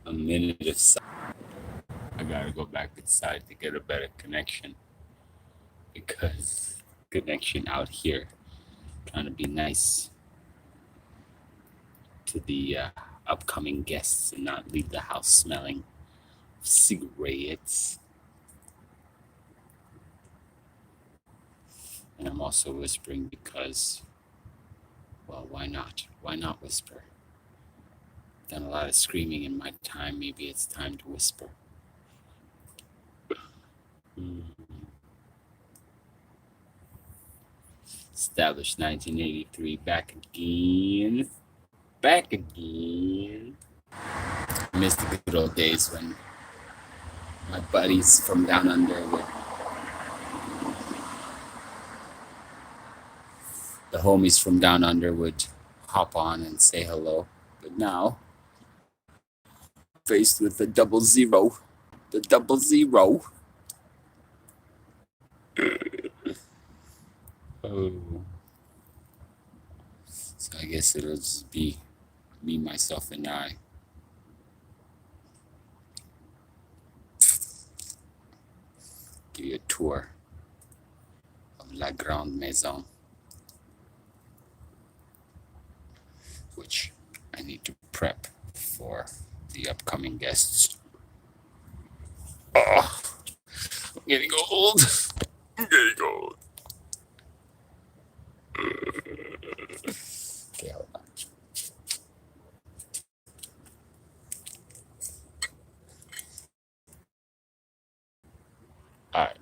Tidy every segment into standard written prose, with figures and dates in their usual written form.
a minute of silence. I gotta go back inside to get a better connection because connection out here trying to be nice to the upcoming guests and not leave the house smelling of cigarettes. And I'm also whispering because, well, why not? Why not whisper? Done a lot of screaming in my time. Maybe it's time to whisper. Established 1983. Back again. Back again. I miss the good old days when my buddies from down under would, the homies from down under would hop on and say hello. But now, faced with the 00, the 00. Oh. So I guess it'll just be me, myself, and I. Give you a tour of La Grande Maison, which I need to prep for the upcoming guests. Oh, I'm getting old. I'm getting old. Okay, hold on. All right.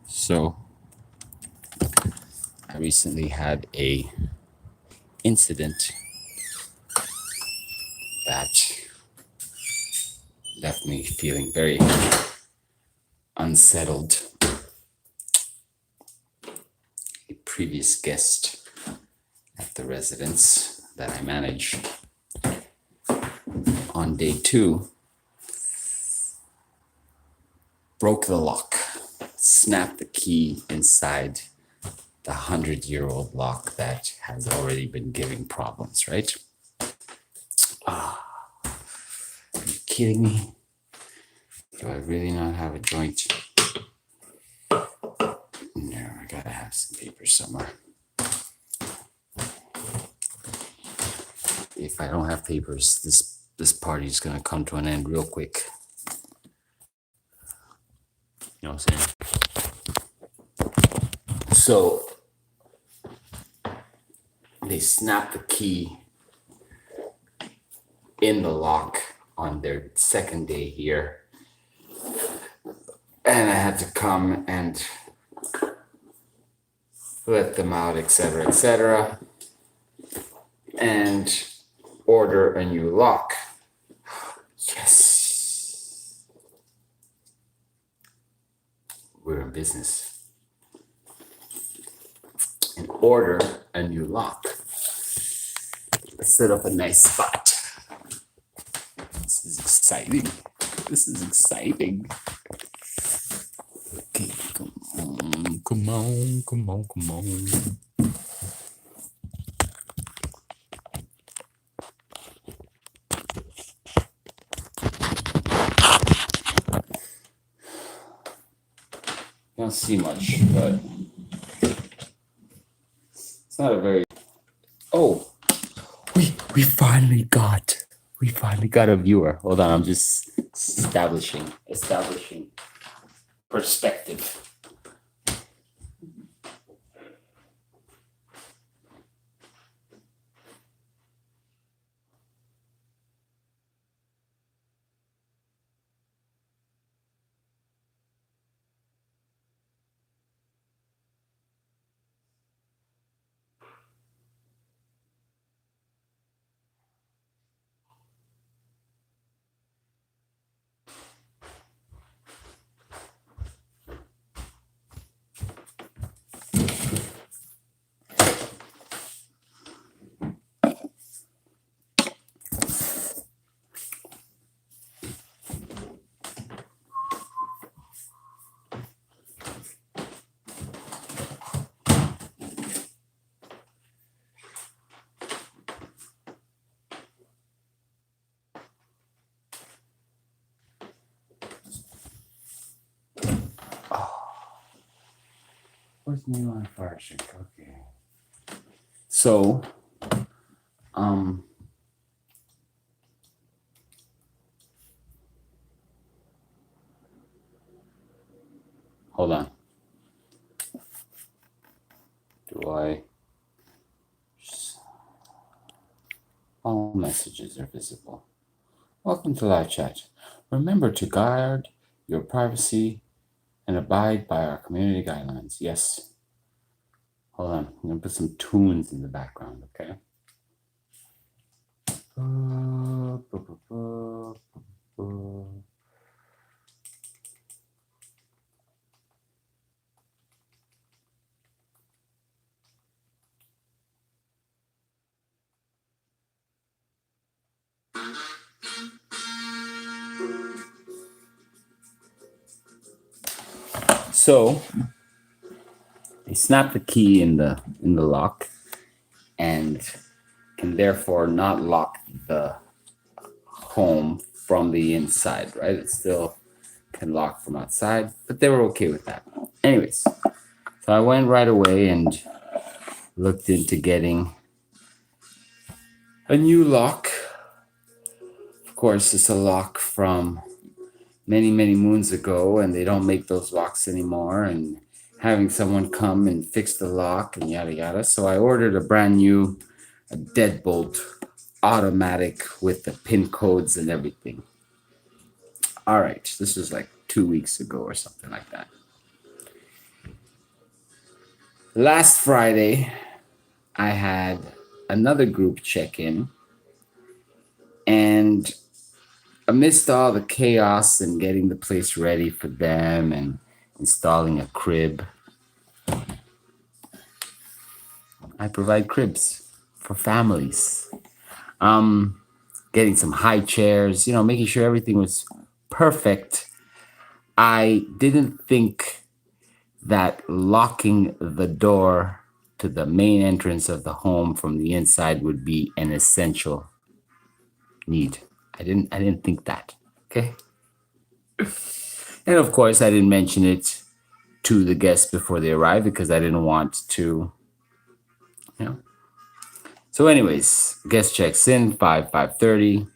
So I recently had a incident that left me feeling very unsettled. A previous guest at the residence that I manage on day 2 broke the lock, snapped the key inside the 100-year-old lock that has already been giving problems, right? Are you kidding me? Do I really not have a joint? No, I gotta have some paper somewhere. If I don't have papers, this party's gonna come to an end real quick. You know what I'm saying? So they snapped the key in the lock on their second day here. And I had to come and let them out, etc., and order a new lock. Yes. We're in business. And order a new lock. Let's set up a nice spot. This is exciting. This is exciting. Okay, come on, come on, come on, come on. Don't see much, but it's not a very. Oh, we finally got a viewer. Hold on, I'm just establishing perspective. What's name on fire stick? Okay. So, hold on. All messages are visible. Welcome to live chat. Remember to guard your privacy and abide by our community guidelines. Yes. Hold on. I'm going to put some tunes in the background, okay? So they snap the key in the lock and can therefore not lock the home from the inside, right? It still can lock from outside, but they were okay with that. Anyways, so I went right away and looked into getting a new lock. Of course, it's a lock from many moons ago, and they don't make those locks anymore, and having someone come and fix the lock and yada yada. So I ordered a brand new deadbolt automatic with the pin codes and everything. All right, this was like 2 weeks ago or something like that. Last Friday, I had another group check-in, and amidst all the chaos and getting the place ready for them and installing a crib, I provide cribs for families. Getting some high chairs, making sure everything was perfect. I didn't think that locking the door to the main entrance of the home from the inside would be an essential need. I didn't think that. Okay. And of course, I didn't mention it to the guests before they arrived because I didn't want to, So anyways, guest checks in 5:30,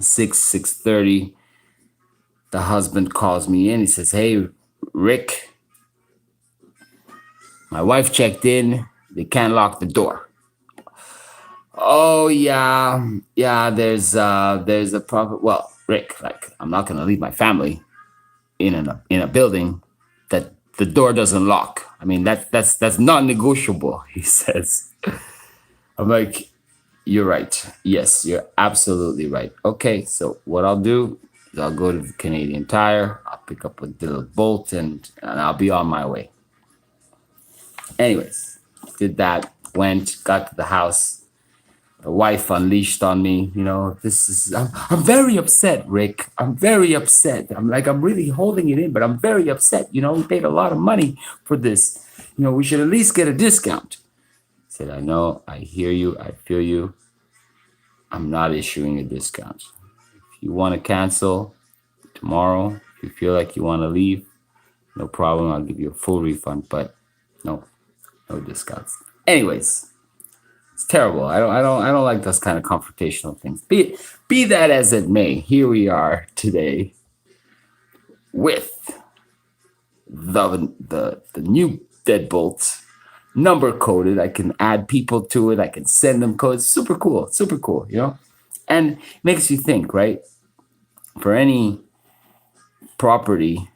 6:30. The husband calls me in. He says, "Hey, Rick, my wife checked in. They can't lock the door." Oh yeah. There's a problem. Well, Rick, I'm not gonna leave my family in a building that the door doesn't lock. I mean that's not negotiable. He says. I'm like, you're right. Yes, you're absolutely right. Okay, so what I'll do is I'll go to the Canadian Tire. I'll pick up a little bolt and I'll be on my way. Anyways, did that. Got to the house. The wife unleashed on me. I'm very upset, Rick. I'm very upset. I'm really holding it in, but I'm very upset. We paid a lot of money for this. We should at least get a discount. I said, I know, I hear you, I feel you. I'm not issuing a discount. If you want to cancel tomorrow, if you feel like you want to leave, no problem. I'll give you a full refund, but no discounts. Anyways, it's terrible. I don't like those kind of confrontational things. Be that as it may, here we are today with the new deadbolts, number coded. I can add people to it. I can send them codes. Super cool, and makes you think, right? For any property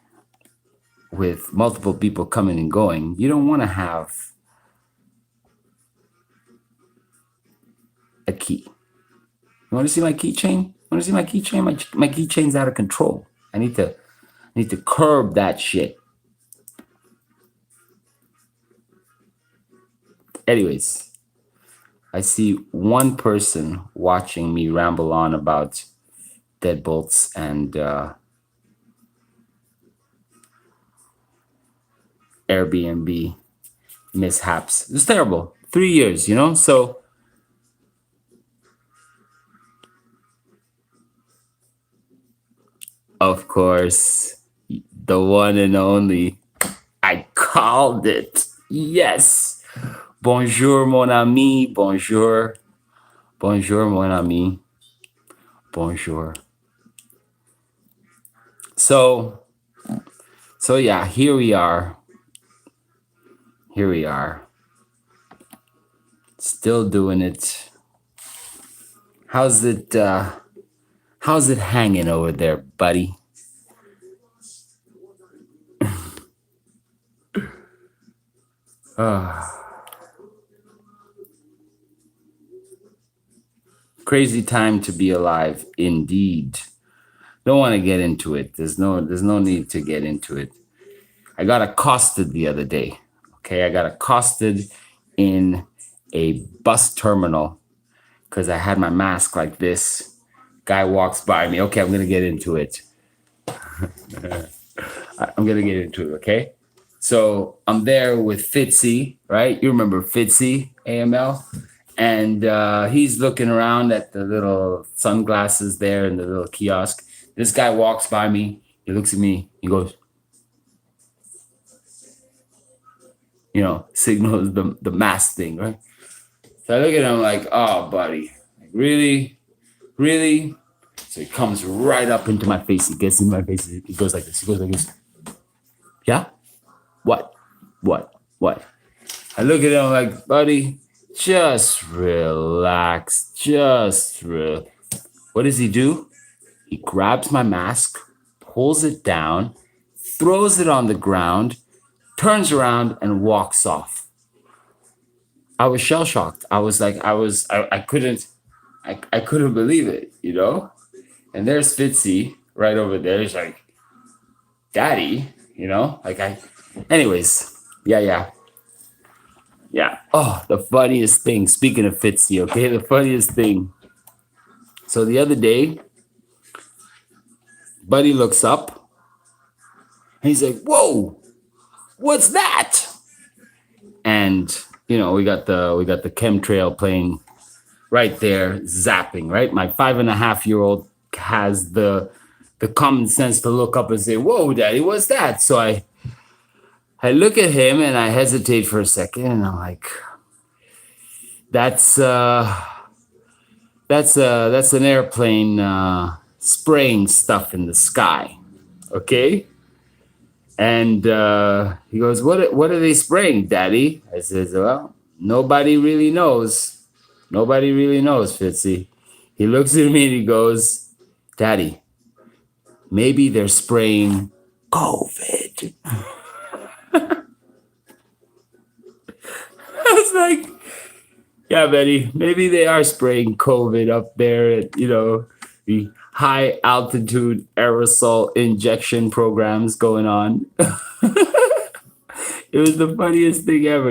with multiple people coming and going, you don't want to have a key. You want to see my keychain? Want to see my keychain? My keychain's out of control. I need to curb that shit. Anyways, I see one person watching me ramble on about deadbolts and Airbnb mishaps. It's terrible. 3 years, so of course, the one and only I called it. Yes. Bonjour, mon ami. Bonjour. Bonjour, mon ami. Bonjour. So, yeah, here we are. Here we are. Still doing it. How's it hanging over there, buddy? Crazy time to be alive, indeed. Don't want to get into it. There's no need to get into it. I got accosted the other day. Okay, I got accosted in a bus terminal because I had my mask like this. Guy walks by me. Okay, I'm gonna get into it. Okay? So I'm there with Fitzy, right? You remember Fitzy AML? And he's looking around at the little sunglasses there in the little kiosk. This guy walks by me. He looks at me. He goes, signals the mask thing, right? So I look at him like, oh, buddy, like, really? Really? So he comes right up into my face. He gets in my face. He goes like this. Yeah? What? I look at him like, buddy, just relax. What does he do? He grabs my mask, pulls it down, throws it on the ground, turns around and walks off. I was shell shocked. I couldn't believe it, And there's Fitzy right over there. He's like, Daddy, anyways, yeah. Oh, the funniest thing, speaking of Fitzy, okay, the funniest thing. So the other day, Buddy looks up and he's like, whoa, what's that? And, we got the chemtrail playing right there, zapping, right? My 5.5-year-old has the common sense to look up and say, whoa, Daddy, what's that? So I look at him and I hesitate for a second and I'm like, that's an airplane spraying stuff in the sky, okay? And he goes, what are they spraying, Daddy? I says, well, nobody really knows. Nobody really knows, Fitzy. He looks at me and he goes, Daddy, maybe they're spraying COVID. I was like, yeah, Betty, maybe they are spraying COVID up there at, the high altitude aerosol injection programs going on. It was the funniest thing ever,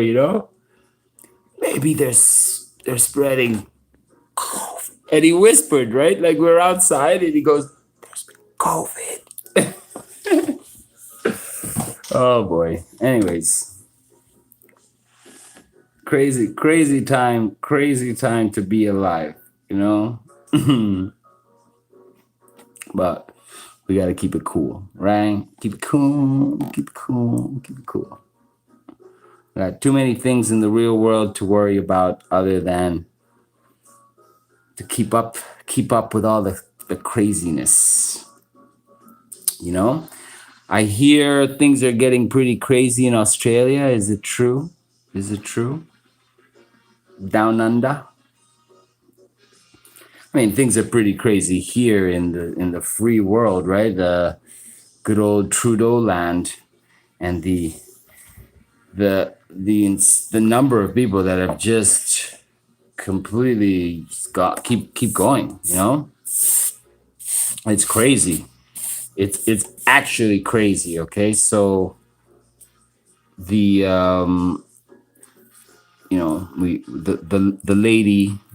Maybe they're spreading COVID. And he whispered, right? Like we're outside and he goes, there's COVID. Oh boy. Anyways. Crazy time to be alive, But we got to keep it cool, right? Keep it cool. We got too many things in the real world to worry about other than to keep up with all the craziness, I hear things are getting pretty crazy in Australia. Is it true? Down under? I mean, things are pretty crazy here in the free world, right? The good old Trudeau land, and the number of people that have just completely keep going. It's crazy. It's actually crazy. Okay, so the the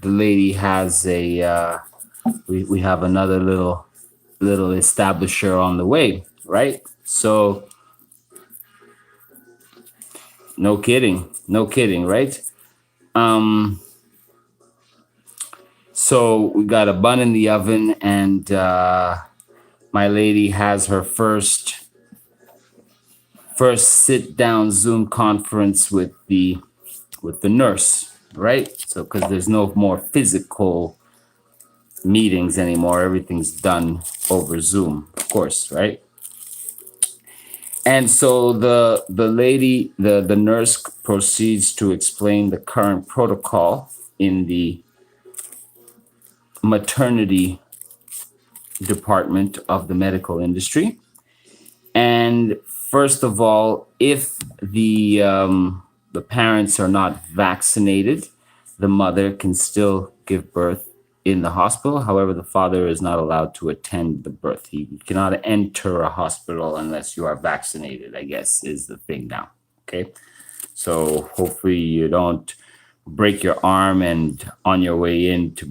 lady has a we have another little establisher on the way, right? So no kidding, right? So we got a bun in the oven, and my lady has her first first sit down Zoom conference with the nurse, right? So because there's no more physical meetings anymore, everything's done over Zoom, of course, right? And so the nurse proceeds to explain the current protocol in the maternity department of the medical industry. And first of all, if the parents are not vaccinated, the mother can still give birth in the hospital. However, the father is not allowed to attend the birth. He cannot enter a hospital unless you are vaccinated, I guess, is the thing now. Okay. So hopefully you don't break your arm and on your way in to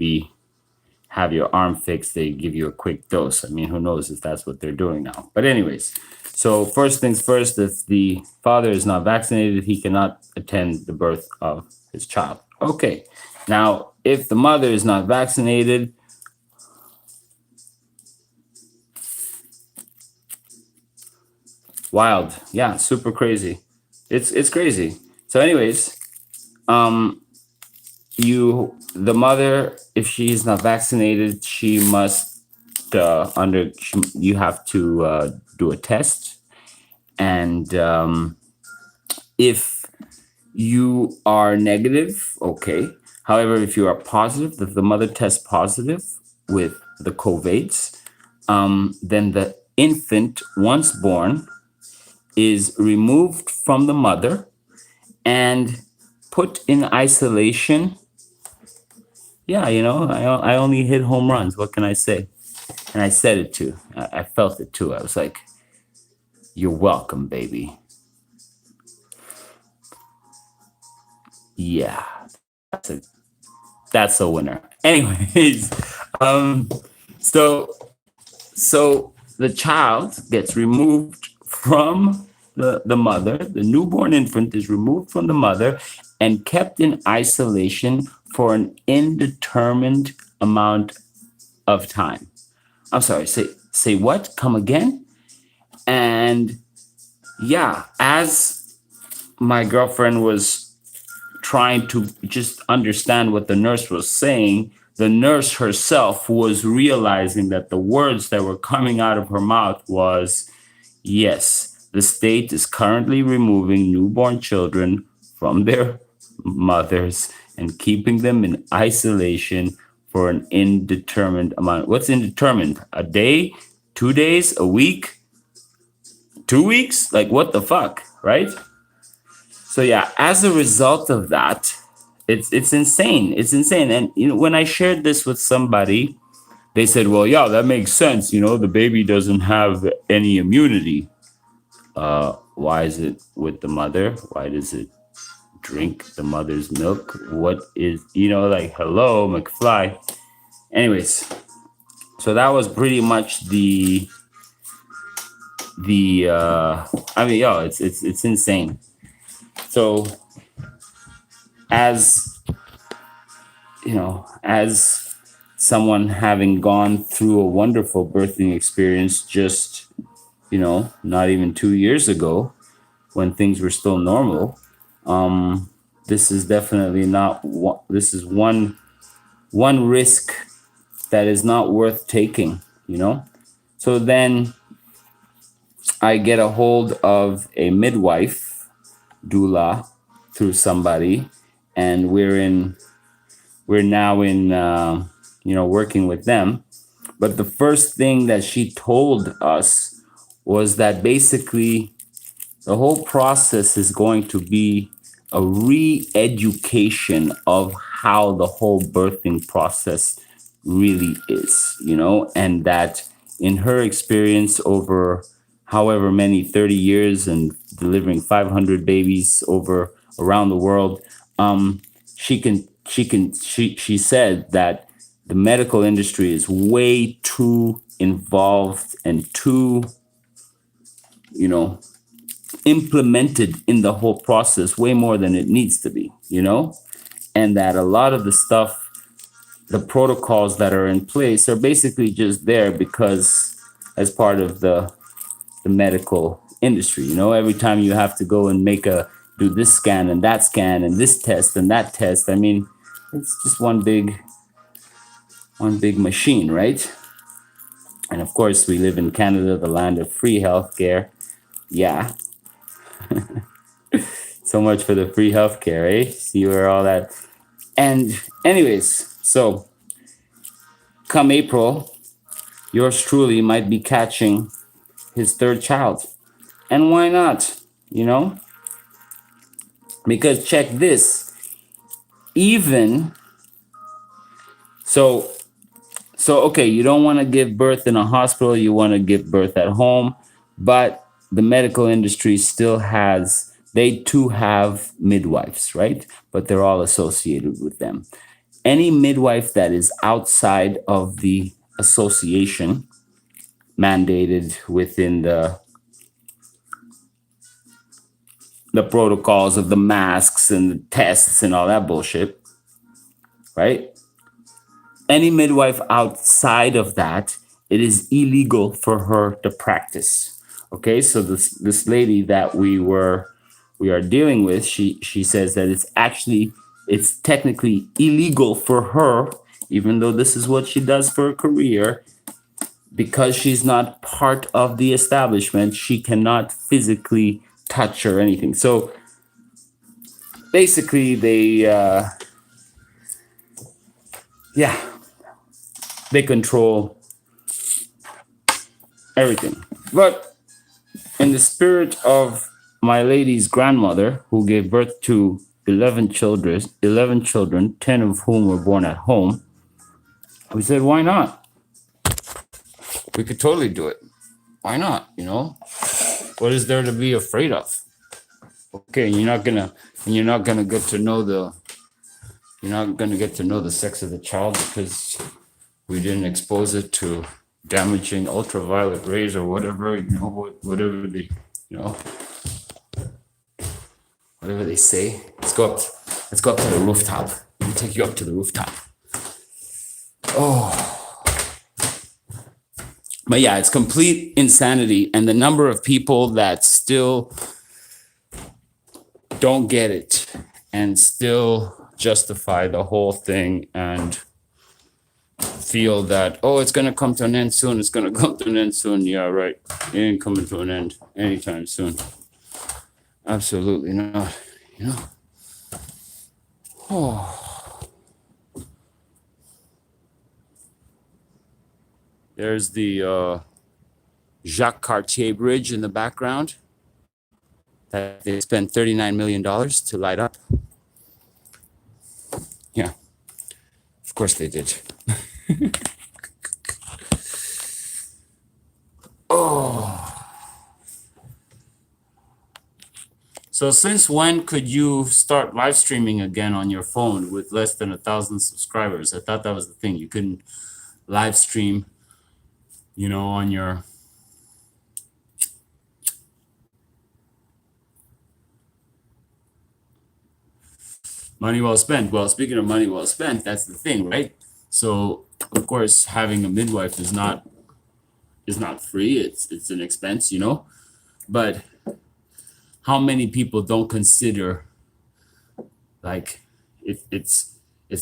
have your arm fixed, they give you a quick dose. I mean, who knows if that's what they're doing now. But anyways, so first things first, if the father is not vaccinated, he cannot attend the birth of his child. Okay. Now, if the mother is not vaccinated, wild. Yeah, super crazy. It's crazy. So anyways, the mother, if she's not vaccinated, she must you have to do a test. And if you are negative, okay. However, if you are positive, if the mother tests positive with the COVIDs, then the infant, once born, is removed from the mother and put in isolation. Yeah, I only hit home runs. What can I say? And I said it too. I felt it too. I was like, you're welcome, baby. Yeah, that's a winner. Anyways, so the child gets removed from the mother. The newborn infant is removed from the mother and kept in isolation for an indeterminate amount of time. I'm sorry, say what? Come again? And yeah, as my girlfriend was trying to just understand what the nurse was saying, the nurse herself was realizing that the words that were coming out of her mouth was, yes, the state is currently removing newborn children from their mothers and keeping them in isolation for an indeterminate amount. What's indeterminate? A day? 2 days? A week? 2 weeks? Like, what the fuck, right? So yeah, as a result of that, it's insane. It's insane. And when I shared this with somebody, they said, "Well, yeah, that makes sense. The baby doesn't have any immunity. Why is it with the mother? Why does it drink the mother's milk? What is like hello, McFly?" Anyways, so that was pretty much I mean, it's insane. So as as someone having gone through a wonderful birthing experience just, not even 2 years ago when things were still normal, this is definitely not this is one risk that is not worth taking, So then I get a hold of a midwife doula through somebody, and we're now in working with them. But the first thing that she told us was that basically the whole process is going to be a re-education of how the whole birthing process really is, and that in her experience over however many 30 years and delivering 500 babies around the world, she said that the medical industry is way too involved and too, implemented in the whole process way more than it needs to be, and that a lot of the stuff, the protocols that are in place are basically just there because as part of the medical industry. You know, every time you have to go and do this scan and this test and that test. I mean, it's just one big machine, right? And of course, we live in Canada, the land of free healthcare. Yeah. So much for the free healthcare, eh? See where all that. And anyways, so come April, yours truly might be catching his third child. And why not? You know? Because check this. Even so okay, you don't want to give birth in a hospital, you want to give birth at home, but the medical industry still has, they too have midwives, right? But they're all associated with them. Any midwife that is outside of the association mandated within the protocols of the masks and the tests and all that bullshit, right? Any midwife outside of that, it is illegal for her to practice. Okay, so this lady that we are dealing with, she says that it's technically illegal for her, even though this is what she does for a career, because she's not part of the establishment, she cannot physically touch or anything. So basically they control everything. But in the spirit of my lady's grandmother, who gave birth to 11 children, 10 of whom were born at home, we said, why not? We could totally do it. Why not? You know, what is there to be afraid of? Okay, you're not gonna get to know the sex of the child because we didn't expose it to damaging ultraviolet rays or whatever, whatever they say. Let's go up to the rooftop. Let me take you up to the rooftop. Oh. But yeah, it's complete insanity. And the number of people that still don't get it and still justify the whole thing and feel that, oh, it's going to come to an end soon. It's going to come to an end soon. Yeah, right. It ain't coming to an end anytime soon. Absolutely not. You know? Oh. There's the Jacques Cartier Bridge in the background that they spent $39 million to light up. Yeah, of course they did. Oh. So since when could you start live streaming again on your phone with less than 1,000 subscribers? I thought that was the thing. You couldn't live stream, on your money well spent. Well, speaking of money well spent, that's the thing, right? So of course, having a midwife is not free. It's an expense, but how many people don't consider, like, it's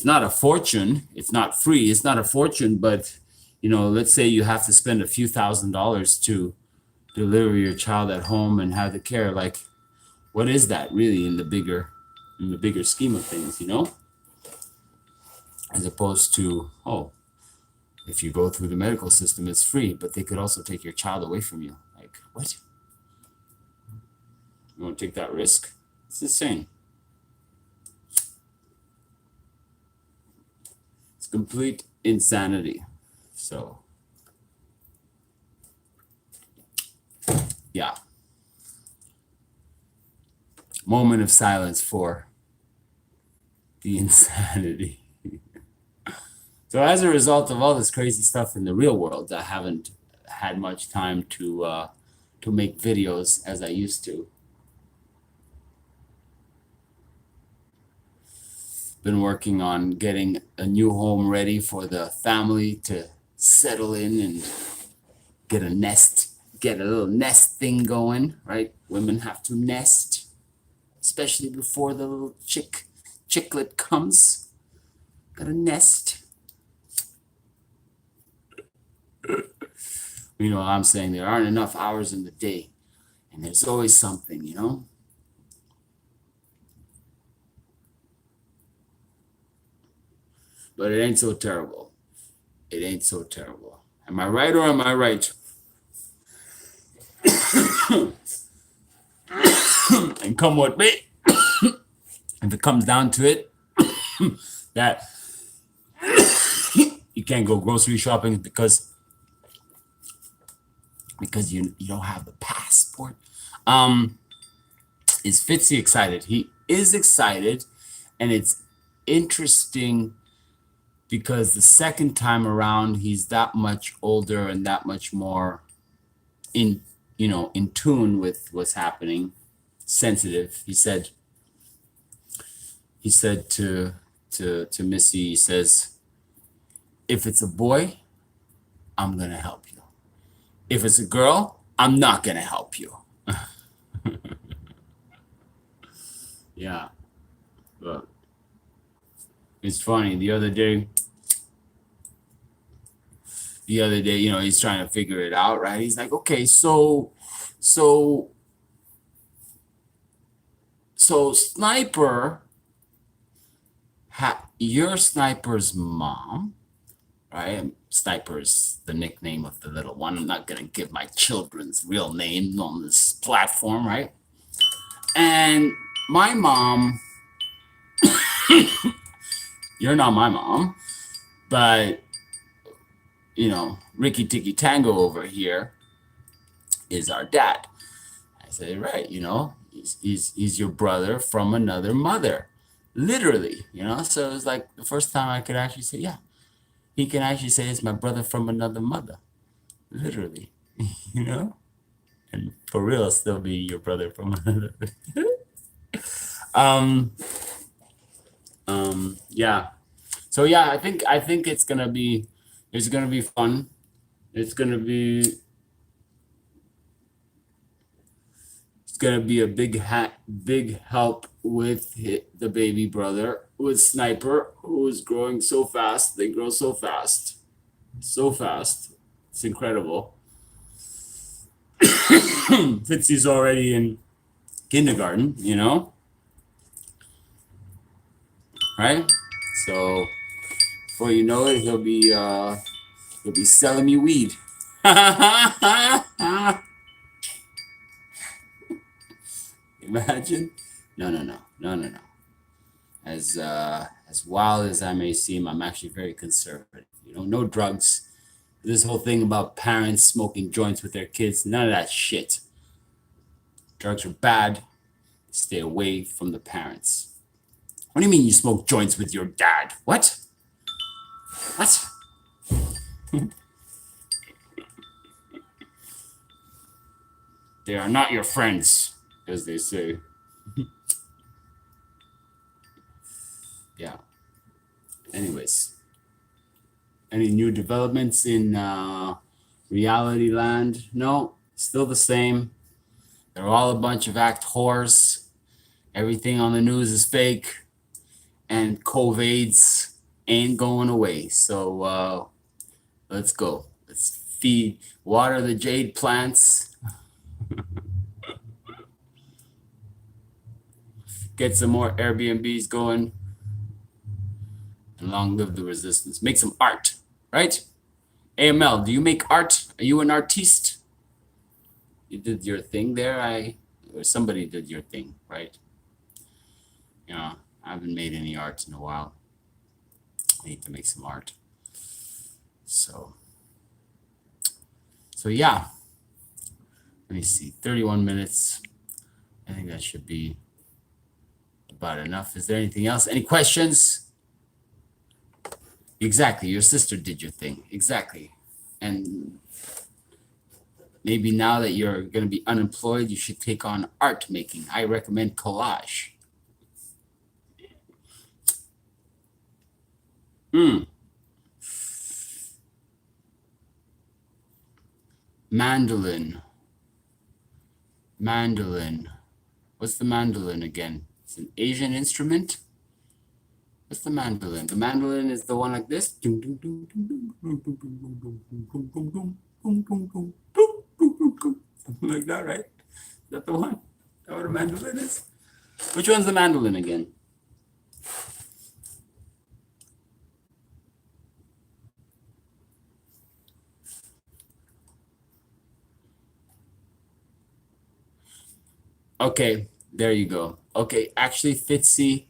not a fortune, it's not free, it's not a fortune, but let's say you have to spend a few $1,000s to deliver your child at home and have the care. Like, what is that really in the bigger scheme of things, as opposed to, oh, if you go through the medical system, it's free, but they could also take your child away from you. Like, what? You want to take that risk? It's insane. It's complete insanity. So, yeah. Moment of silence for the insanity. So as a result of all this crazy stuff in the real world, I haven't had much time to make videos as I used to. Been working on getting a new home ready for the family to settle in and get a nest get a little nest thing going, right? Women have to nest, especially before the little chicklet comes. Gotta nest. You know what I'm saying? There aren't enough hours in the day, and there's always something, you know? But it ain't so terrible. It ain't so terrible. Am I right or am I right? And come what may, if it comes down to it, that you can't go grocery shopping because you don't have the passport. Is Fitzy excited? He is excited, and it's interesting because the second time around he's that much older and that much more in in tune with what's happening, sensitive. He said to Missy, he says, if it's a boy, I'm gonna help you. If it's a girl, I'm not gonna help you. Yeah, but it's funny. The other day, you know, he's trying to figure it out, right? He's like, okay, so Sniper, your Sniper's mom, right? Sniper's the nickname of the little one. I'm not gonna give my children's real name on this platform, right? And my mom, you're not my mom, but you know, Ricky Tiki Tango over here is our dad. I said, right, you know, he's your brother from another mother, literally, you know. So it was like the first time I could actually say, yeah, he can actually say it's my brother from another mother, literally, you know, and for real, still be your brother from another. um, yeah. So yeah, I think it's gonna be fun. It's gonna be a big help with the baby brother, with Sniper, who is growing so fast. They grow so fast, so fast. It's incredible. Fitzy's already in kindergarten, you know, right? So before you know it, he'll be selling me weed. Imagine? No. As wild as I may seem, I'm actually very conservative. You know, no drugs. This whole thing about parents smoking joints with their kids, none of that shit. Drugs are bad. Stay away from the parents. What do you mean you smoke joints with your dad? What? What? They are not your friends, as they say. Yeah. Anyways, any new developments in reality land? No, still the same. They're all a bunch of act whores. Everything on the news is fake, and COVIDs ain't going away. So let's go. Let's water the jade plants. Get some more Airbnbs going. And long live the resistance. Make some art, right? AML, do you make art? Are you an artiste? You did your thing there. Or somebody did your thing, right? Yeah, I haven't made any art in a while. I need to make some art. So yeah. Let me see. 31 minutes. I think that should be about enough. Is there anything else? Any questions? Exactly. Your sister did your thing. Exactly. And maybe now that you're going to be unemployed, you should take on art making. I recommend collage. Mandolin. Mandolin. What's the mandolin again? It's an Asian instrument. What's the mandolin? The mandolin is the one like this. Something like that, right? Is that the one? Is that what a mandolin is? Which one's the mandolin again? Okay, there you go. Okay, actually, Fitzy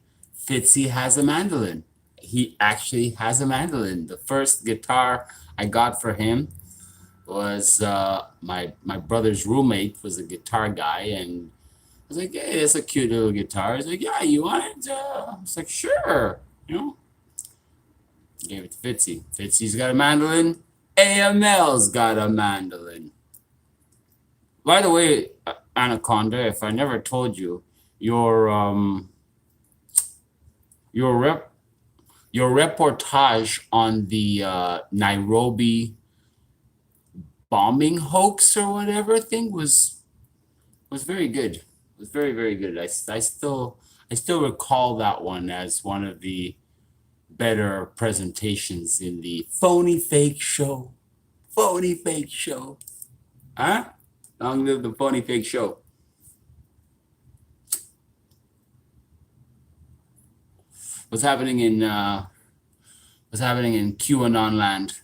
has a mandolin. He actually has a mandolin. The first guitar I got for him was my brother's roommate was a guitar guy, and I was like, "Hey, it's a cute little guitar." He's like, "Yeah, you want it?" I was like, "Sure," you know. Gave it to Fitzy. Fitzy's got a mandolin. AML's got a mandolin. By the way, Anaconda, if I never told you, your your rep your reportage on the Nairobi bombing hoax or whatever thing was very good. It was very good. I still recall that one as one of the better presentations in the phony fake show. Phony fake show. Huh? Long live the phony fake show. What's happening in QAnon land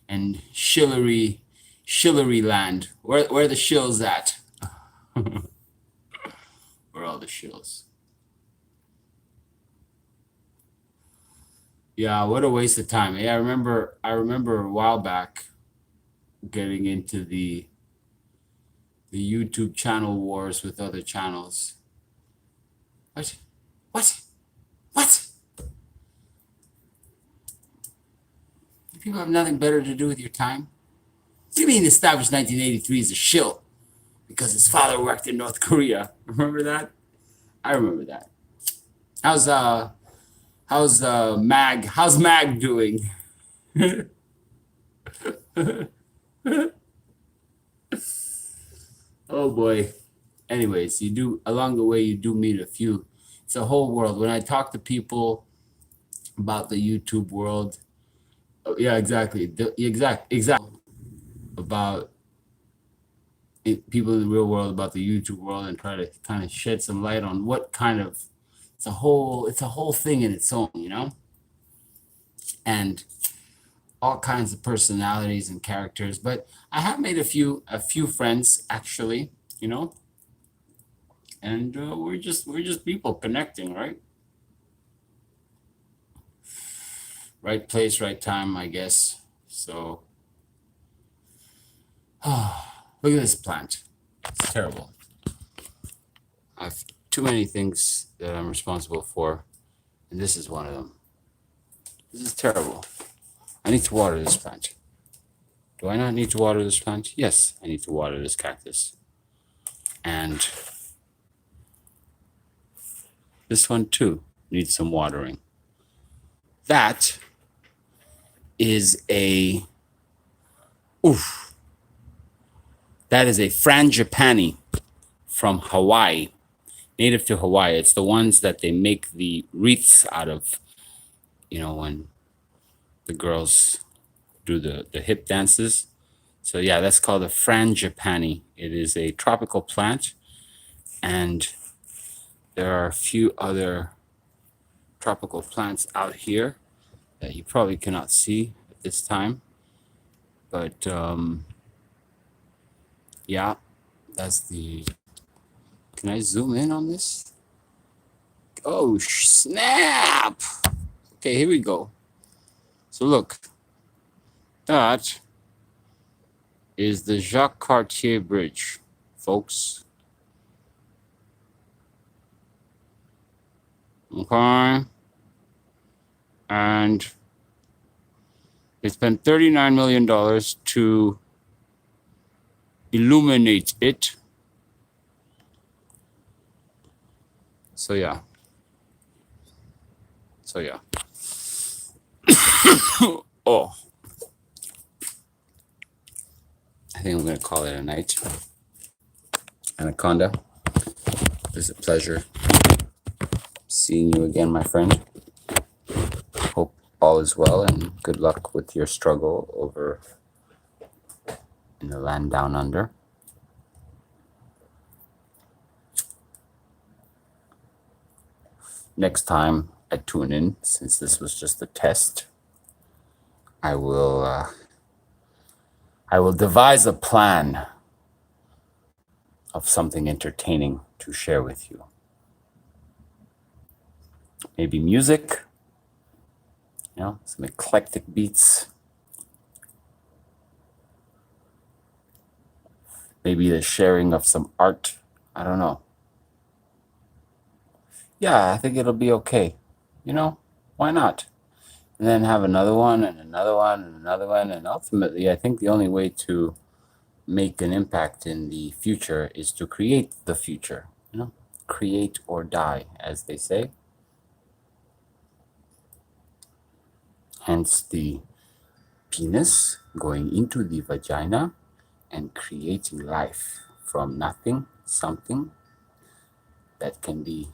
and Shillery land? Where are the shills at? Where are all the shills? Yeah, what a waste of time. Yeah, I remember a while back getting into the YouTube channel wars with other channels. What? What? What? People have nothing better to do with your time? What do you mean established 1983 is a shill because his father worked in North Korea? Remember that? I remember that. How's Mag doing? Oh boy. Anyways, along the way you do meet a few. It's a whole world. When I talk to people about the YouTube world, oh, yeah, exactly. Exactly about people in the real world, about the YouTube world, and try to kind of shed some light on what kind of it's a whole thing in its own, and all kinds of personalities and characters. But I have made a few friends actually, and we're just people connecting, right? Right place, right time, I guess. So, look at this plant. It's terrible. I've too many things that I'm responsible for, and this is one of them. This is terrible. I need to water this plant. Do I not need to water this plant? Yes, I need to water this cactus. And this one too needs some watering. That is a Frangipani from Hawaii, native to Hawaii. It's the ones that they make the wreaths out of, when the girls do the hip dances. So yeah, that's called a Frangipani. It is a tropical plant, and there are a few other tropical plants out here that you probably cannot see at this time. But yeah, that's the. Can I zoom in on this? Oh, snap! Okay, here we go. So look, that is the Jacques Cartier Bridge, folks. Okay. And they spent $39 million to illuminate it. So yeah. Oh. I think I'm going to call it a night. Anaconda, it was a pleasure seeing you again, my friend. Hope all is well and good luck with your struggle over in the land down under. Next time I tune in, since this was just a test, I will devise a plan of something entertaining to share with you. Maybe music, some eclectic beats. Maybe the sharing of some art. I don't know. Yeah, I think it'll be okay. Why not? And then have another one and another one and another one. And ultimately, I think the only way to make an impact in the future is to create the future. Create or die, as they say. Hence the penis going into the vagina and creating life from nothing, something that can be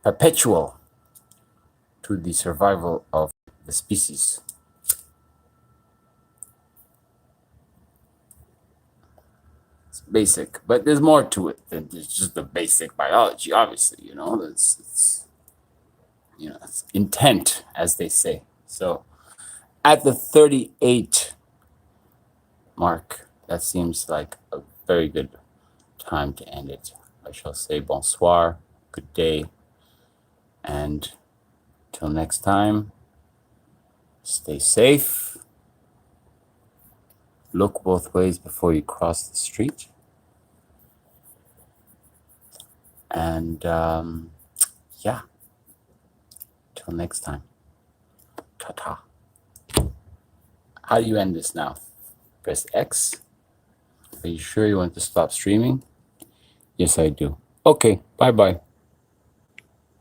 perpetual to the survival of the species. It's basic, but there's more to it than just the basic biology, obviously, it's intent, as they say. So at the 38 mark, that seems like a very good time to end it. I shall say bonsoir, good day, and till next time, stay safe. Look both ways before you cross the street. And yeah, till next time. Ta-ta. How do you end this now? Press X. Are you sure you want to stop streaming? Yes, I do. Okay, bye-bye.